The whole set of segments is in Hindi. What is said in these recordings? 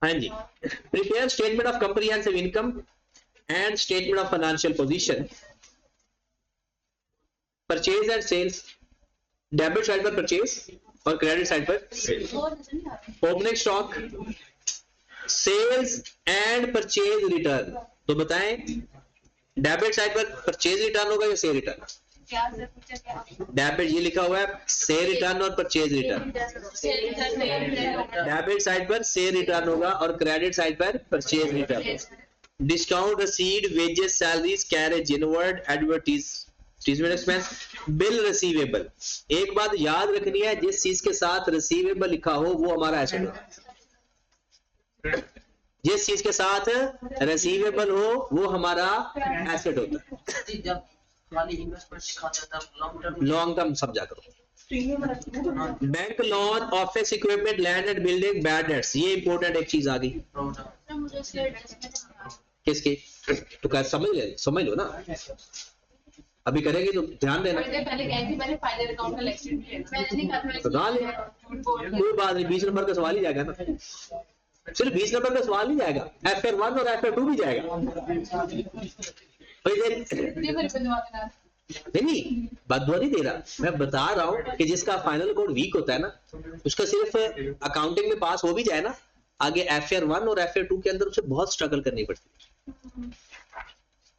हाँ जी, prepare statement of comprehensive income and statement of financial position, purchase and sales, debit side पर परचेज और क्रेडिट साइड पर opening stock, sales and purchase return. तो बताएं डेबिट साइड पर परचेज रिटर्न होगा या सेल रिटर्न? डेबिट ये लिखा हुआ है सेल रिटर्न और परचेज रिटर्न। डेबिट साइड पर सेल रिटर्न होगा और क्रेडिट साइड पर purchase return. Discount received, wages, salaries, carriage inward, advertisement expense, bill receivable. एक बात याद रखनी है, जिस चीज के साथ रिसीवेबल लिखा हो वो हमारा एसेट होता है। जिस चीज के साथ रिसीवेबल हो वो हमारा एसेट होता है। लॉन्ग टर्म समझा करो। Bank loan, office equipment, land and building, bad debts, ये इंपॉर्टेंट एक चीज आ गई। किसकी? तो क्या समझ लो ना, अभी करेंगे तो ध्यान देना। तो ना ले, कोई बात नहीं, 20 नंबर का सवाल ही जाएगा ना, सिर्फ 20 नंबर का सवाल नहीं जाएगा, FR1 और FR2 भी जाएगा। नहीं बदुआ नहीं दे रहा, मैं बता रहा हूं कि जिसका फाइनल कोड वीक होता है ना, उसका सिर्फ अकाउंटिंग में पास हो भी जाए ना, आगे FR1 और FR2 के अंदर उसे बहुत स्ट्रगल करनी पड़ती है।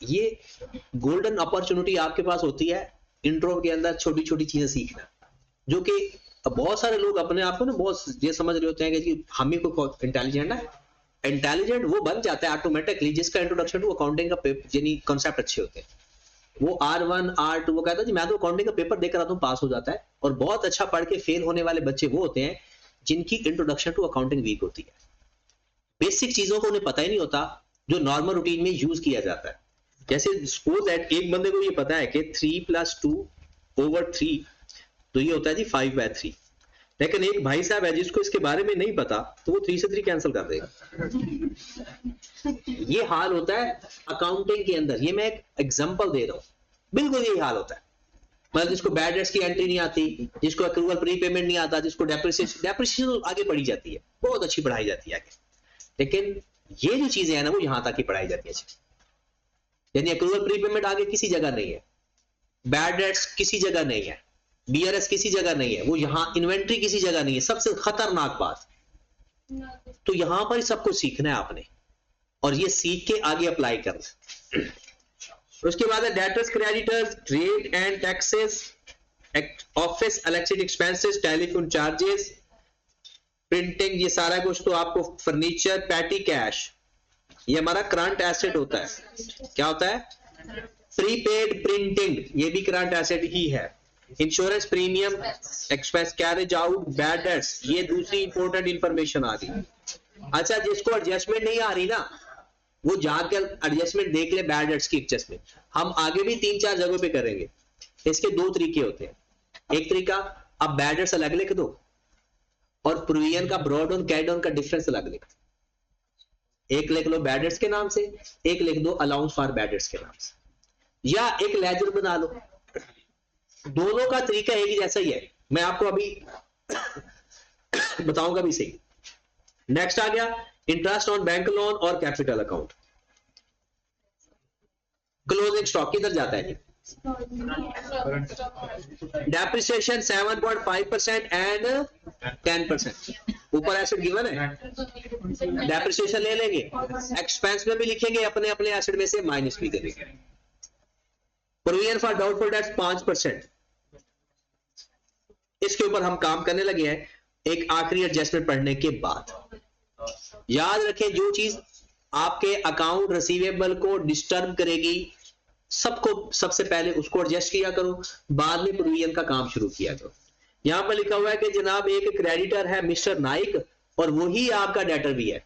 ये गोल्डन अपॉर्चुनिटी आपके पास होती है इंट्रो के अंदर छोटी छोटी चीजें सीखना, जो कि बहुत सारे लोग अपने आप को ना बहुत ये समझ रहे होते हैं कि हम ही को इंटेलिजेंट है। इंटेलिजेंट वो बन जाता है ऑटोमेटिकली जिसका इंट्रोडक्शन टू अकाउंटिंग का यानी कॉन्सेप्ट अच्छे होते हैं। वो R1 R2 वो कहता है जी मैं तो अकाउंटिंग का पेपर देकर आता हूँ, पास हो जाता है। और बहुत अच्छा पढ़ के फेल होने वाले बच्चे वो होते हैं जिनकी इंट्रोडक्शन टू अकाउंटिंग वीक होती है। बेसिक चीजों को उन्हें पता ही नहीं होता जो नॉर्मल रूटीन में यूज किया जाता है। जैसे सपोज दैट एक बंदे को ये पता है कि 3 + 2/3 तो ये होता है जी 5/3, लेकिन एक भाई साहब है जिसको इसके बारे में नहीं पता तो वो 3 से 3 कैंसिल कर देगा। ये हाल होता है अकाउंटिंग के अंदर, ये मैं एक एग्जांपल दे रहा हूं, बिल्कुल यही हाल होता है। मतलब जिसको बैड डेट्स की एंट्री नहीं आती, जिसको अक्रूवल प्रीपेमेंट नहीं आता, जिसको डेप्रिसिएशन आगे पढ़ी जाती है, बहुत अच्छी पढ़ाई जाती है आगे, लेकिन ये जो चीजें हैं ना वो यहां तक ही पढ़ाई जाती है। यानी अक्रूवल प्रीपेमेंट आगे किसी जगह नहीं है, बैड डेट्स किसी जगह नहीं है, BRS किसी जगह नहीं है, वो यहां इन्वेंट्री किसी जगह नहीं है, सबसे खतरनाक बात। तो यहां पर सबको सीखना है आपने और ये सीख के आगे अप्लाई करना। उसके बाद है debtors, creditors, rate and taxes, office electric expenses, telephone charges, printing, ये सारा कुछ तो आपको फर्नीचर, पैटी कैश, ये हमारा करंट एसेट होता है। क्या होता है? प्रीपेड प्रिंटिंग, ये भी करंट एसेट ही है। Insurance premium, expense, carriage out, bad debts, ये दूसरी इंपॉर्टेंट इंफॉर्मेशन आ गई। अच्छा, जिसको एडजस्टमेंट नहीं आ रही ना वो जाकर एडजस्टमेंट देख ले, बैड डेट्स की एडजस्टमेंट हम आगे भी 3-4 जगहों पे करेंगे। इसके 2 तरीके होते हैं। एक तरीका, आप बैड डेट्स अलग लिख दो और प्रोविजन का ब्रॉड ऑन कैड ऑन का डिफरेंस अलग लिख दो। एक लिख लो बैड डेट्स के नाम से, एक लिख दो अलाउंस फॉर बैड डेट्स के नाम से, या एक लेजर बना लो। दोनों का तरीका एक ही जैसा ही है, मैं आपको अभी बताऊंगा भी सही। नेक्स्ट आ गया इंटरेस्ट ऑन बैंक लोन और कैपिटल अकाउंट। क्लोजिंग स्टॉक किधर जाता है? Depreciation 7.5% and 10%। ऊपर एसेट गिवन है, डेप्रिसिएशन ले लेंगे, एक्सपेंस में भी लिखेंगे, अपने अपने एसेट में से माइनस भी करेंगे। प्रोविजन फॉर डाउटफुल डेट्स 5%, इसके ऊपर हम काम करने लगे हैं एक आखिरी एडजस्टमेंट पढ़ने के बाद। याद रखें, जो चीज आपके अकाउंट रिसीवेबल को डिस्टर्ब करेगी सबको सबसे पहले उसको एडजस्ट किया करो, बाद में प्रोविजन का काम शुरू किया करो। यहां पर लिखा हुआ है कि जनाब एक क्रेडिटर है मिस्टर नाइक और वही आपका डेटर भी है,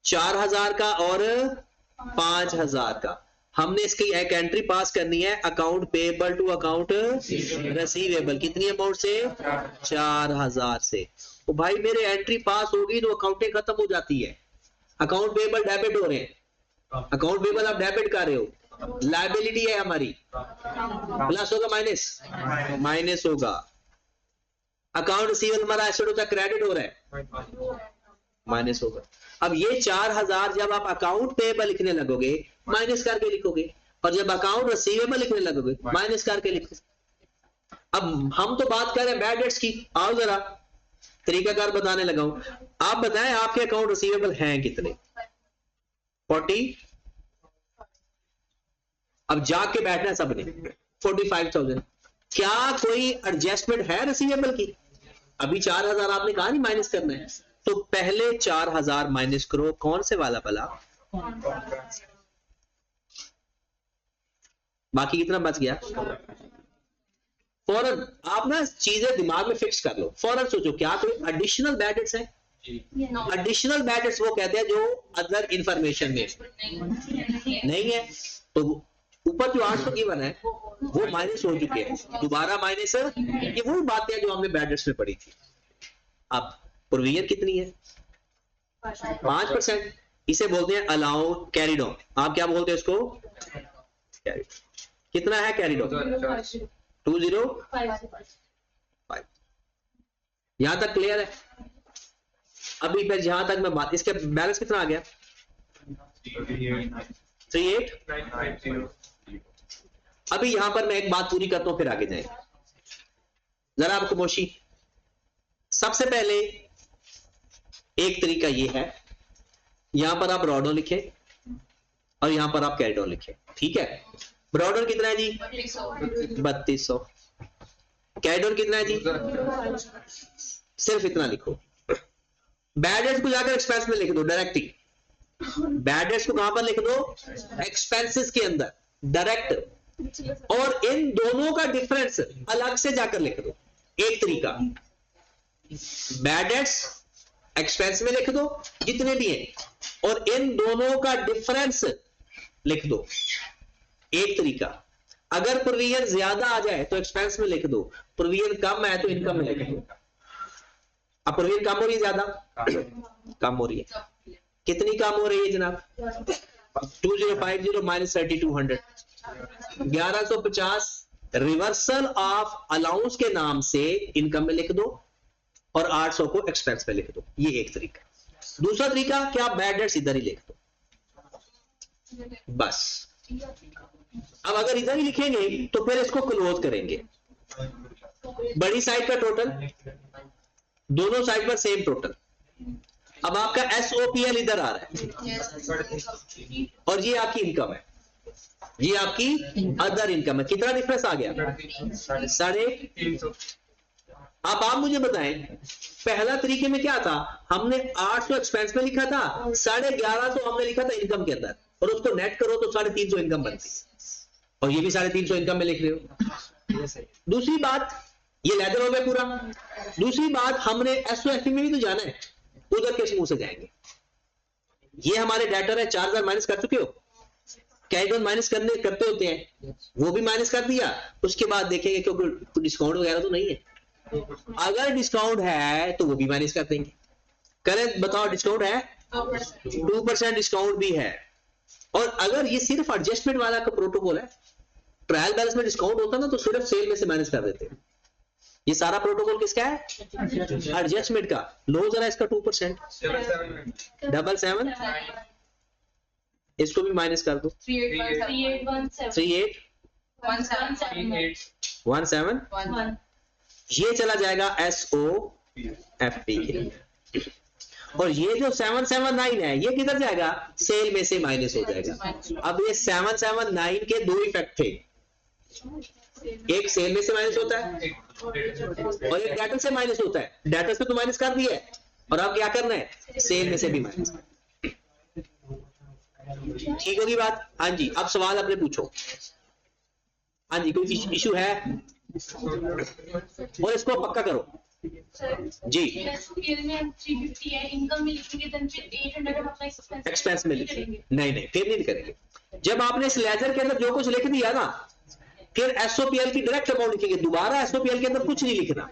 4000 का और 5000 का। हमने इसकी एक एंट्री पास करनी है, account payable to account receivable, कितनी अमाउंट से? 4000 से। तो भाई मेरे एंट्री पास होगी तो अकाउंटिंग खत्म हो जाती है। अकाउंट पेएबल डेबिट हो रहे हैं, अकाउंट पेएबल आप डेबिट कर रहे हो, लायबिलिटी है हमारी, प्लस होगा माइनस? माइनस होगा। अकाउंट रिसीवेबल हमारा एसेट होता है, क्रेडिट हो रहा है, माइनस होगा। अब ये 4000 जब आप अकाउंट पेएबल लिखने लगोगे माइनस करके लिखोगे, और जब अकाउंट रिसीवेबल लिखने लगोगे माइनस करके लिखोगे। अब हम तो बात कर रहे हैं बैड डेट्स की। आओ जरा तरीकाकार बताने लगा हूं। आप बताएं आपके अकाउंट रिसीवेबल हैं कितने? 40। अब जाग के बैठना है सबने। 45,000। क्या कोई एडजस्टमेंट है रिसीवेबल की? अभी 4000 आपने कहा नहीं माइनस करना है, तो पहले 4000 माइनस करो। कौन से वाला भला? बाकी कितना बच गया? फौरन आप ना चीजें दिमाग में फिक्स कर लो, फौरन सोचो क्या कोई एडिशनल बैड डेट्स है? एडिशनल बैड डेट्स वो कहते हैं जो अदर इंफॉर्मेशन में नहीं है। तो ऊपर जो 800 गिवन है वो माइनस हो चुके हैं, दोबारा माइनस। ये वो बातें हैं जो हमने बैड डेट्स में पढ़ी थी। अब प्रोविजन कितनी है? 5%। इसे बोलते हैं अलाउ कैरिड ऑन। आप क्या बोलते हैं इसको? कितना है कैरिड ऑन? 205। यहां तक क्लियर है? अभी फिर जहां तक मैं बात, इसके बैलेंस कितना आ गया? 3890। अभी यहां पर मैं एक बात पूरी करता हूं फिर आगे जाएंगे। जरा आपको मोशी, सबसे पहले एक तरीका ये है, यहां पर आप ब्रॉडर लिखें और यहां पर आप कैरिड ऑन लिखें। ठीक है? ब्रॉडर कितना है जी? 3200। कैरिड ऑन कितना है जी? सिर्फ इतना लिखो। बैड डेट्स को जाकर एक्सपेंस में लिख दो डायरेक्ट ही। बैड डेट्स को कहां पर लिख दो? एक्सपेंसेस के अंदर डायरेक्ट। और इन दोनों का डिफरेंस अलग से जाकर लिख दो। एक तरीका, बैड डेट्स एक्सपेंस में लिख दो जितने भी हैं, और इन दोनों का डिफरेंस लिख दो। एक तरीका, अगर प्रोविजन ज्यादा आ जाए तो एक्सपेंस में लिख दो, प्रोविजन कम है तो इनकम में लिख दो। अब प्रोविजन कम हो रही है ज्यादा? कम हो रही है। कितनी कम हो रही है जनाब? 2050 माइनस 3200, 1150 रिवर्सल ऑफ अलाउंस के नाम से इनकम में लिख दो और 800 को एक्सपेंस में लिख दो। ये एक तरीका। दूसरा तरीका क्या? बैड डेट्स इधर ही लिख दो बस। अब अगर इधर ही लिखेंगे तो फिर इसको क्लोज करेंगे। बड़ी साइड का टोटल, दोनों साइड पर सेम टोटल। अब आपका SOPL इधर आ रहा है और ये आपकी इनकम है, ये आपकी अदर इनकम है। कितना डिफरेंस आ गया? 350। अब आप मुझे बताएं, पहला तरीके में क्या था? हमने 800 एक्सपेंस में लिखा था, 1150 हमने लिखा था इनकम के अंदर, और उसको नेट करो तो 350 इनकम बनती, और ये भी 350 इनकम में लिख रहे हो। दूसरी बात, ये लेदर हो गया पूरा। दूसरी बात, हमने SOFP में भी तो जाना है, उधर किस मुंह से जाएंगे? ये हमारे डेटर है, 4000 माइनस कर चुके हो, कैरिड माइनस करते होते हैं, वो भी माइनस कर दिया। उसके बाद देखेंगे क्योंकि डिस्काउंट वगैरह तो नहीं है। अगर डिस्काउंट है तो वो भी माइनस कर देंगे। करें बताओ, डिस्काउंट है? 2% डिस्काउंट भी है। और अगर ये सिर्फ एडजस्टमेंट वाला का प्रोटोकॉल है, ट्रायल बैलेंस में डिस्काउंट होता ना तो सिर्फ सेल में से माइनस कर देते हैं। ये सारा प्रोटोकॉल किसका है? एडजस्टमेंट का। लो जरा इसका 2%, 77, इसको भी माइनस कर दो। 3817, ये चला जाएगा SOFP के। और ये जो 779 है ये किधर जाएगा? सेल में से माइनस हो जाएगा। अब ये 779 के दो इफेक्ट थे, एक सेल में से माइनस होता है और एक डेटर से माइनस होता है। डेटर से तो माइनस कर दिया है, और अब क्या करना है? सेल में से भी माइनस। ठीक होगी बात? हाँ जी, अब सवाल अपने पूछो। हाँ जी, कोई इशू है? और इसको पक्का करो जी। एक्सपेंस में लिखेंगे? नहीं, फिर नहीं करेंगे। जब आपने इस लेजर के अंदर जो कुछ लिख दिया ना, फिर SOPL की डायरेक्ट अमाउंट लिखेंगे, दोबारा SOPL के अंदर कुछ नहीं लिखना।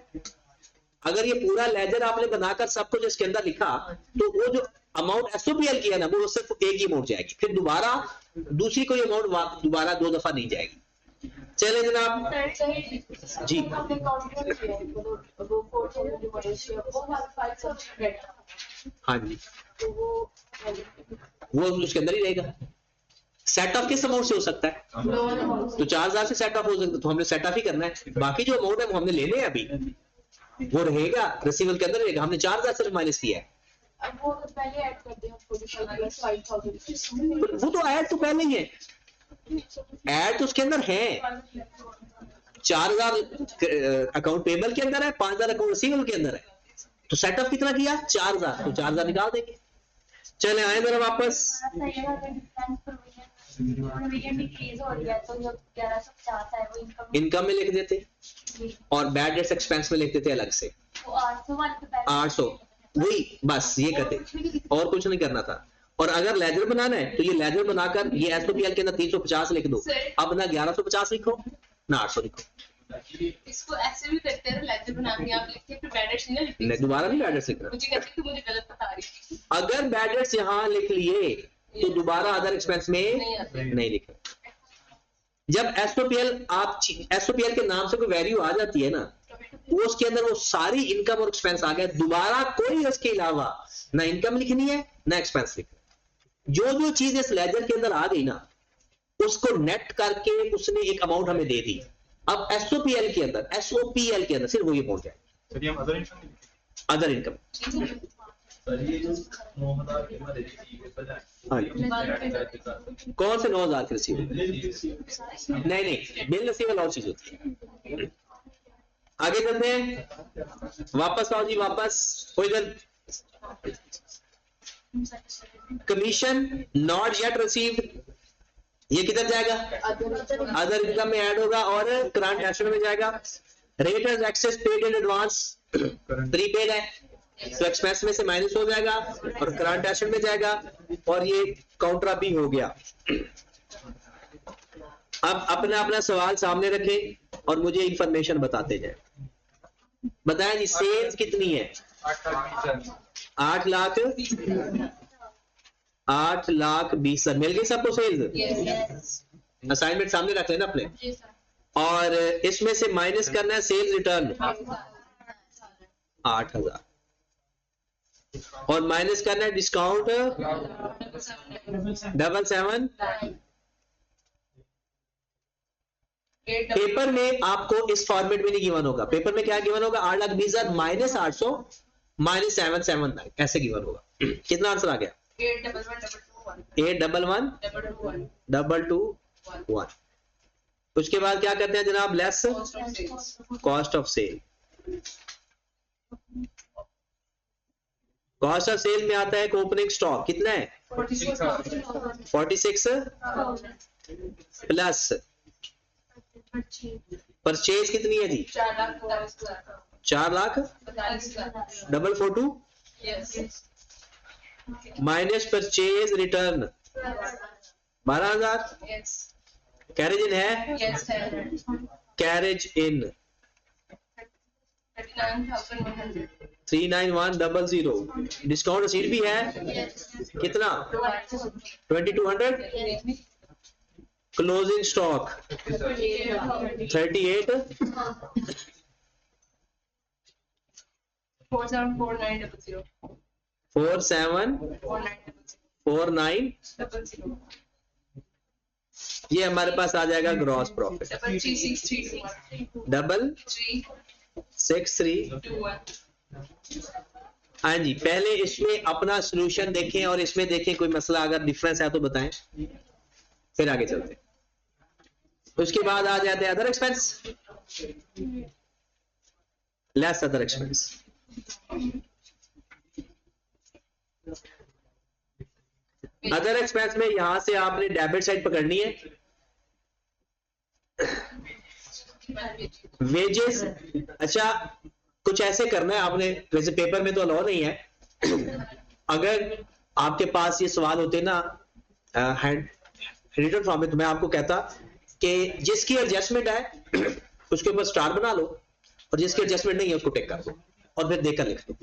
अगर ये पूरा लेजर आपने बनाकर सब कुछ इसके अंदर लिखा तो वो जो अमाउंट SOPL की है ना, वो सिर्फ एक ही अमाउंट जाएगी, फिर दोबारा दूसरी कोई अमाउंट दोबारा 2 दफा नहीं जाएगी। चले जनाब जी। हाँ जी, वो उसके अंदर ही रहेगा। सेट ऑफ किस अमाउंट से हो सकता है? तो 4000 से सेट ऑफ हो सकता है, तो हमने सेट ऑफ ही करना है। बाकी जो अमाउंट है वो हमने लेने हैं अभी, वो रहेगा रिसीवेबल के अंदर रहेगा। हमने 4000 सिर्फ माइनस किया है। अब वो पहले ऐड कर दिया 45,000। वो तो ऐड तो पहले ही है, ऐड तो उसके अंदर है। 4000 अकाउंट पेबल के अंदर है, 5000 अकाउंट रिसीवेबल के अंदर है। तो सेट ऑफ कितना किया? 4000, तो 4000 निकाल देंगे। चले आए जरा वापस। इनकम में लिख देते और बैड डेट्स एक्सपेंस में लिख देते अलग से 800, वही बस ये करते, और कुछ नहीं करना था। और अगर लेजर बनाना है तो ये लेजर बनाकर ये एसओपीएल के अंदर 350 लिख दो। अब ना 1150 लिखो ना 800 लिखो, इसको ऐसे भी करते हैं लेजर बना के आप लिखते हैं, फिर बैड डेट्स नहीं लिखते। नहीं, दोबारा नहीं बैड डेट्स लिखना। मुझे कहते कि मुझे गलत बता रही थी। अगर बैड डेट्स यहाँ लिख लिए तो दोबारा अदर एक्सपेंस में नहीं लिखना। जब एसओपीएल आप एसओपीएल के नाम से कोई वैल्यू आ जाती है ना, वो उसके अंदर वो सारी इनकम और एक्सपेंस आ गए, दोबारा कोई इसके अलावा ना इनकम लिखनी है ना एक्सपेंस लिखना। जो चीज इस लेजर के अंदर आ गई ना, उसको नेट करके उसने एक अमाउंट हमें दे दी। अब एसओपीएल के अंदर सिर्फ वही अमाउंट है, अदर इनकम। कौन से 9000 के रिसीवेबल? नहीं, बिल रिसीवेबल और चीज होती है। आगे चलते हैं, वापस आओ जी, वापस हो इधर। कमीशन नॉट येट रिसीव्ड, ये किधर जाएगा? अदर इनकम में ऐड होगा और करंट एसेट में जाएगा। Rate as excess paid in advance, prepaid है तो एक्सपेंस में से माइनस हो जाएगा और करंट एसेट में जाएगा, और ये काउंटर भी हो गया। अब अपना अपना सवाल सामने रखें और मुझे इंफॉर्मेशन बताते जाए। बताएं जी, सेल्स कितनी है? 8 लाख 20 मिल गई सबको सेल्स? असाइनमेंट सामने रख लेना अपने, और इसमें से माइनस करना है सेल्स रिटर्न 8000, और माइनस करना है डिस्काउंट 779। पेपर में आपको इस फॉर्मेट में नहीं गिवन होगा। पेपर में क्या गिवन होगा? 8,20,000 माइनस 800 माइनस 779, ऐसे गिवन होगा। कितना आंसर आ गया? 811,221। उसके बाद क्या करते हैं जनाब? Less cost of sale. Cost of sale में आता है ओपनिंग स्टॉक कितना है? 46 प्लस परचेज कितनी है जी? 4,42,000 माइनस परचेज रिटर्न 12,000। कैरेज इन है? कैरेज इन 39,100। डिस्काउंट रसीद भी है कितना? 2200। Closing stock 38 474900। ये हमारे पास आ जाएगा ग्रॉस प्रॉफिट 3363। हाँ जी, पहले इसमें अपना सॉल्यूशन देखें और इसमें देखें कोई मसला अगर डिफरेंस है तो बताएं, फिर आगे चलते हैं। उसके बाद आ जाते हैं other expense, less other expense. Other expense में यहां से आपने डेबिट साइड पकड़नी है। वेजेस, अच्छा कुछ ऐसे करना है आपने, वैसे पेपर में तो अलाउ नहीं है। अगर आपके पास ये सवाल होते ना रिटर्न फॉर्म में, तो मैं आपको कहता कि जिसकी एडजस्टमेंट है उसके ऊपर स्टार बना लो, और जिसकी एडजस्टमेंट नहीं है उसको टिक कर दो, और फिर देकर लिख दो,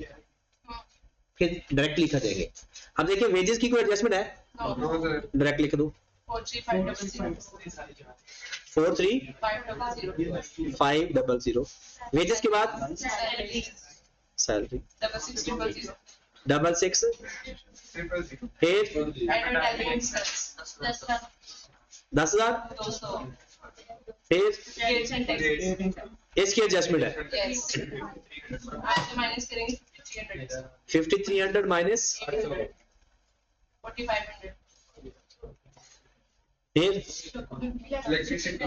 फिर डायरेक्ट लिखा जाएंगे। अब देखिए वेजेस की कोई एडजस्टमेंट है? डायरेक्ट लिख दो 43500। वेजेस के बाद सैलरी 66 फिर एडवर्टाइजमेंट 10,000 200 फिर रेट्स एंड टैक्सेस इसकी एडजस्टमेंट है यस आज माइनस करेंगे 300 5300 माइनस 4500 फिर इलेक्ट्रिसिटी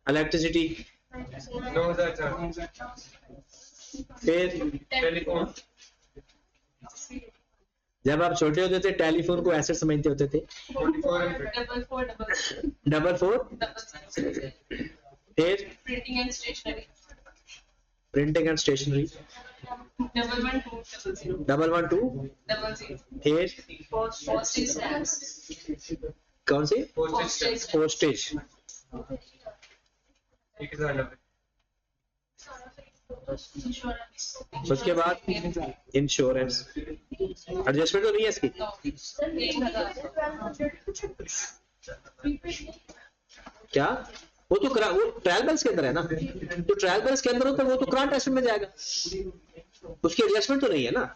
इलेक्ट्रिसिटी 9,000 फिर टेलीफोन जब आप छोटे होते थे टेलीफोन को एसेट समझते होते थे 4,400 डबल फोर फिर printing and stationery printing and stationery 11200 112 00 फिर postage stamps कौन सी postage पोस्टेज 1,090 उसके बाद इंश्योरेंस एडजस्टमेंट तो नहीं है इसकी क्या वो तो वो ट्रायल बैलेंस के अंदर है ना तो ट्रायल बैलेंस के अंदर होता है वो तो करंट एसेट में जाएगा उसकी एडजस्टमेंट तो नहीं है ना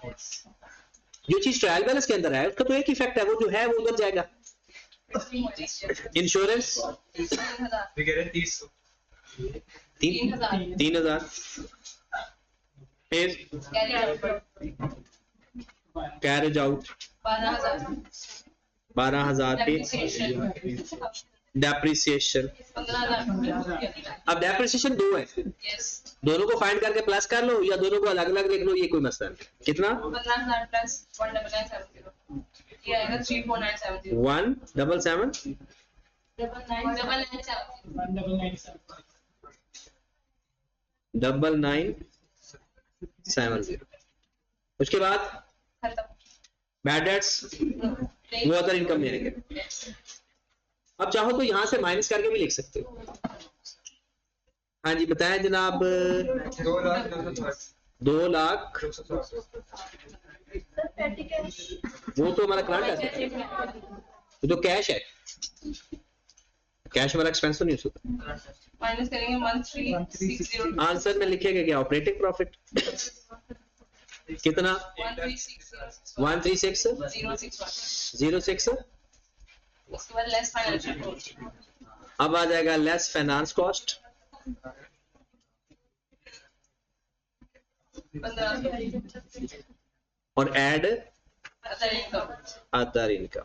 जो चीज ट्रायल बैलेंस के अंदर है उसका तो एक इफेक्ट है वो जो है वो उधर जाएगा इंश्योरेंस वगैरह 300 3,000 फिर कैरेज आउट 12,000 फिर डेप्रिसिएशन अब डेप्रिसिएशन दो है दोनों को फाइंड करके प्लस कर लो या दोनों को अलग अलग देख लो ये कोई मसला नहीं कितना 15,000 प्लस 19970 ये आएगा 34970 177 9970 उसके बाद बैड डेट्स वो अदर इनकम ले लेंगे अब चाहो तो यहां से माइनस करके भी लिख सकते हो हाँ जी बताएं जनाब 2,00,000 वो तो हमारा करंट है वो तो कैश है कैश हमारा एक्सपेंस तो नहीं हो सकता माइनस करेंगे 1360 आंसर में लिखेगा क्या ऑपरेटिंग प्रॉफिट कितना 136,061 उसके बाद लेस फाइनेंशियल कॉस्ट अब आ जाएगा लेस फाइनेंस कॉस्ट 15 और add other income other income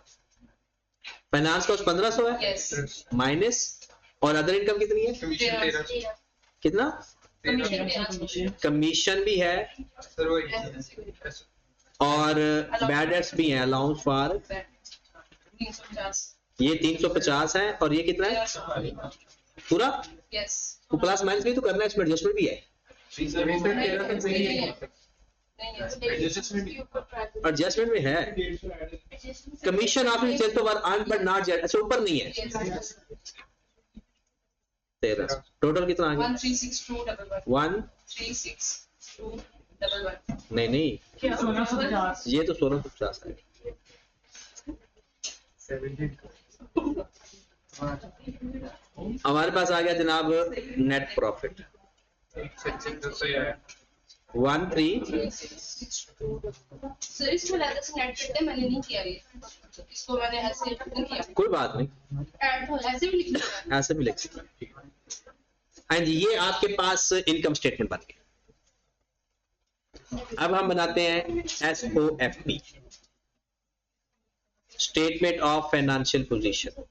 finance cost 1,500 है यस माइनस और अदर इनकम कितनी है कमीशन 1300 कितना कमीशन कमीशन भी है सर वही और बैड डेट्स भी हैं अलाउंस फॉर 350 ये 350 है और ये कितना है पूरा यस तो प्लस माइनस भी तो करना है इसमें एडजस्टमेंट भी है एडजस्टमेंट में है कमीशन ऑफ सेल्स तो अर्न बट नॉट जेट अच्छा ऊपर नहीं है 13 टोटल कितना आ गया 136211 1 36211 नहीं ये तो 1650 है हमारे पास आ गया जनाब नेट प्रॉफिट 13 सर इसमें लादा से नेट करते मैंने नहीं किया ये इसको मैंने ऐसे नहीं किया कोई बात नहीं ऐसे भी लिखना है ऐसे भी लिख सकते हैं हाँ जी ये आपके पास इनकम स्टेटमेंट बन गया अब हम बनाते हैं SOFP statement of financial position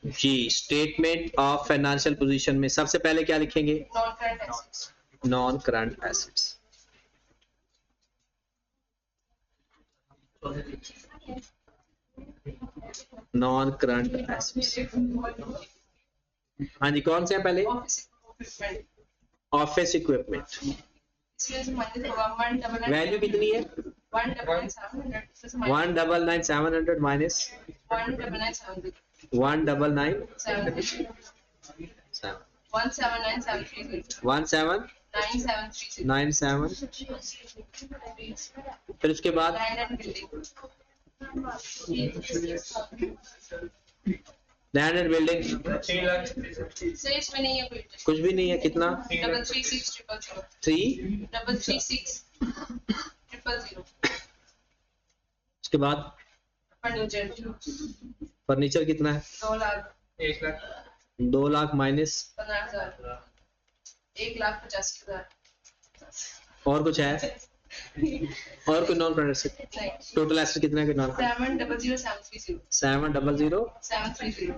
जी स्टेटमेंट ऑफ फाइनेंशियल पोजीशन में सबसे पहले क्या लिखेंगे non current assets non current assets हाँ जी कौन से हैं पहले ऑफिस इक्विपमेंट वैल्यू कितनी है 199,700 माइनस 199,700 फिर उसके बाद land and building 3 lakh sir इसमें नहीं है कोई कुछ भी नहीं है। कितना? 336,000 3 336,000 उसके बाद फर्नीचर फर्नीचर कितना है? 2 लाख 1 लाख 2 लाख माइनस 15,000 1,85,000 और कुछ है? और कोई नॉन करंट एसेट? नहीं टोटल एसेट कितना है? Non 700,730 700 730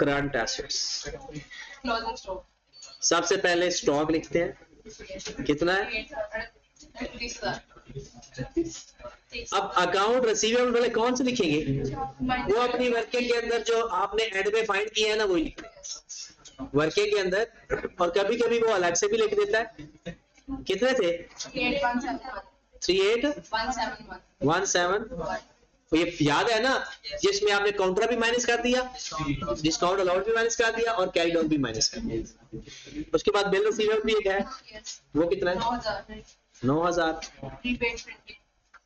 current assets. Closing stock सबसे पहले स्टॉक लिखते हैं, कितना है? 38,000 अब अकाउंट रिसीवेबल वाले कौन से लिखेंगे? वो अपनी वर्किंग के अंदर जो आपने एंड में फाइंड किया है ना वही लिखते हैं वर्किंग के अंदर, और कभी कभी वो अलग से भी लिख देता है। कितने थे? 38,171। तो ये याद है ना, जिसमें आपने काउंटर भी माइनस कर दिया, डिस्काउंट अलाउड भी माइनस कर दिया और कैरी डाउन भी माइनस कर दिया। उसके बाद बिल रिसीवेबल भी एक है, वो कितना है? 9,000।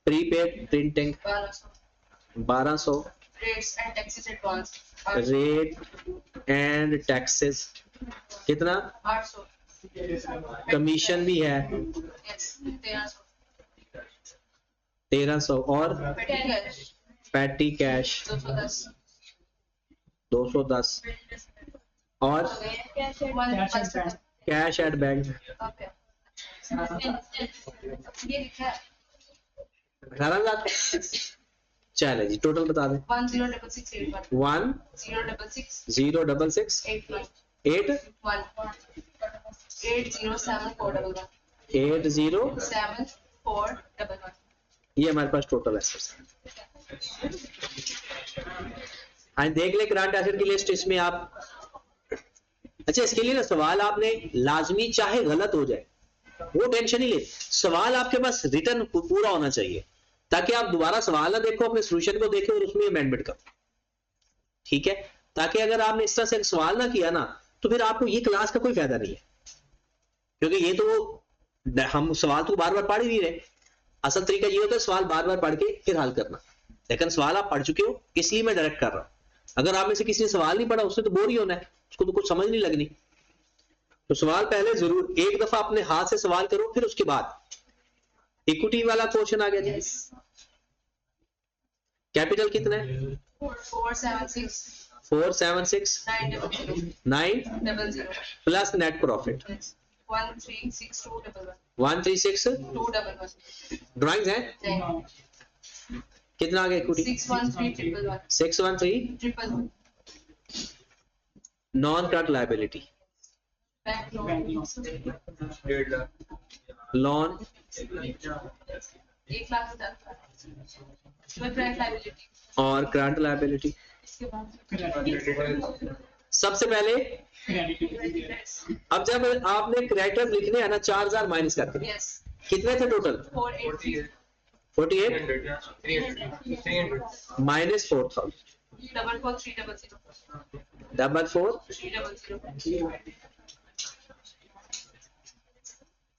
Prepaid printing 1200। Rate and taxes कितना? 800 कमीशन भी है 1300 और पैटी कैश 210 और कैश एट बैंक 18,000। चले जी टोटल बता दें। 106681 1066 8 807411 807411 ये हमारे पास टोटल एसेट्स है। हाँ देख ले करंट एसेट की लिस्ट इसमें आप। अच्छा इसके लिए ना सवाल आपने लाजमी चाहे गलत हो जाए वो टेंशन ही ले, सवाल आपके पास रिटर्न पूरा होना चाहिए ताकि आप दोबारा सवाल ना देखो, अपने सोल्यूशन को देखो और उसमें अमेंडमेंट करो। ठीक है, ताकि अगर आपने इस तरह से सवाल ना किया ना तो फिर आपको ये क्लास का कोई फायदा नहीं है, क्योंकि ये तो हम सवाल तो बार बार पढ़ ही नहीं रहे। असल तरीका ये होता है सवाल बार बार पढ़ के फिर हल करना, लेकिन सवाल आप पढ़ चुके हो इसलिए मैं डायरेक्ट कर रहा हूं। अगर आप में से किसी ने सवाल नहीं पढ़ा उससे तो बोर ही होना है, उसको तो कुछ समझ नहीं लगनी। तो सवाल पहले जरूर एक दफा अपने हाथ से सवाल करो, फिर उसके बाद इक्विटी वाला क्वेश्चन आ गया जी। कैपिटल कितना है? 476 900 प्लस नेट प्रॉफिट 136 ड्राइंग्स है कितना आ गया equity? 613 non current liability 1.5 lakh loan 1 lakh और करंट लायबिलिटी। सबसे पहले अब जब आपने क्रेडिटर्स लिखने हैं ना 4000 माइनस करके कितने थे टोटल? 48 300 माइनस 4000 44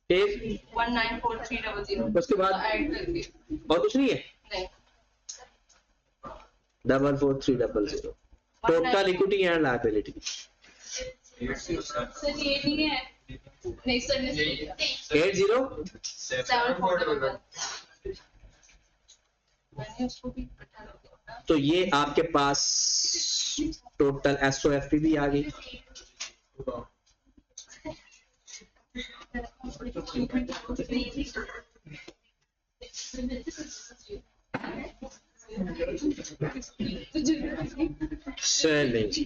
फिर 194300 उसके बाद और कुछ नहीं है? 44300 total equity and liability. Sir ये नहीं है, नहीं सर 80 7411 मैंने उसको भी तो ये आपके पास टोटल एसओएफपी भी आ गई। चलें जी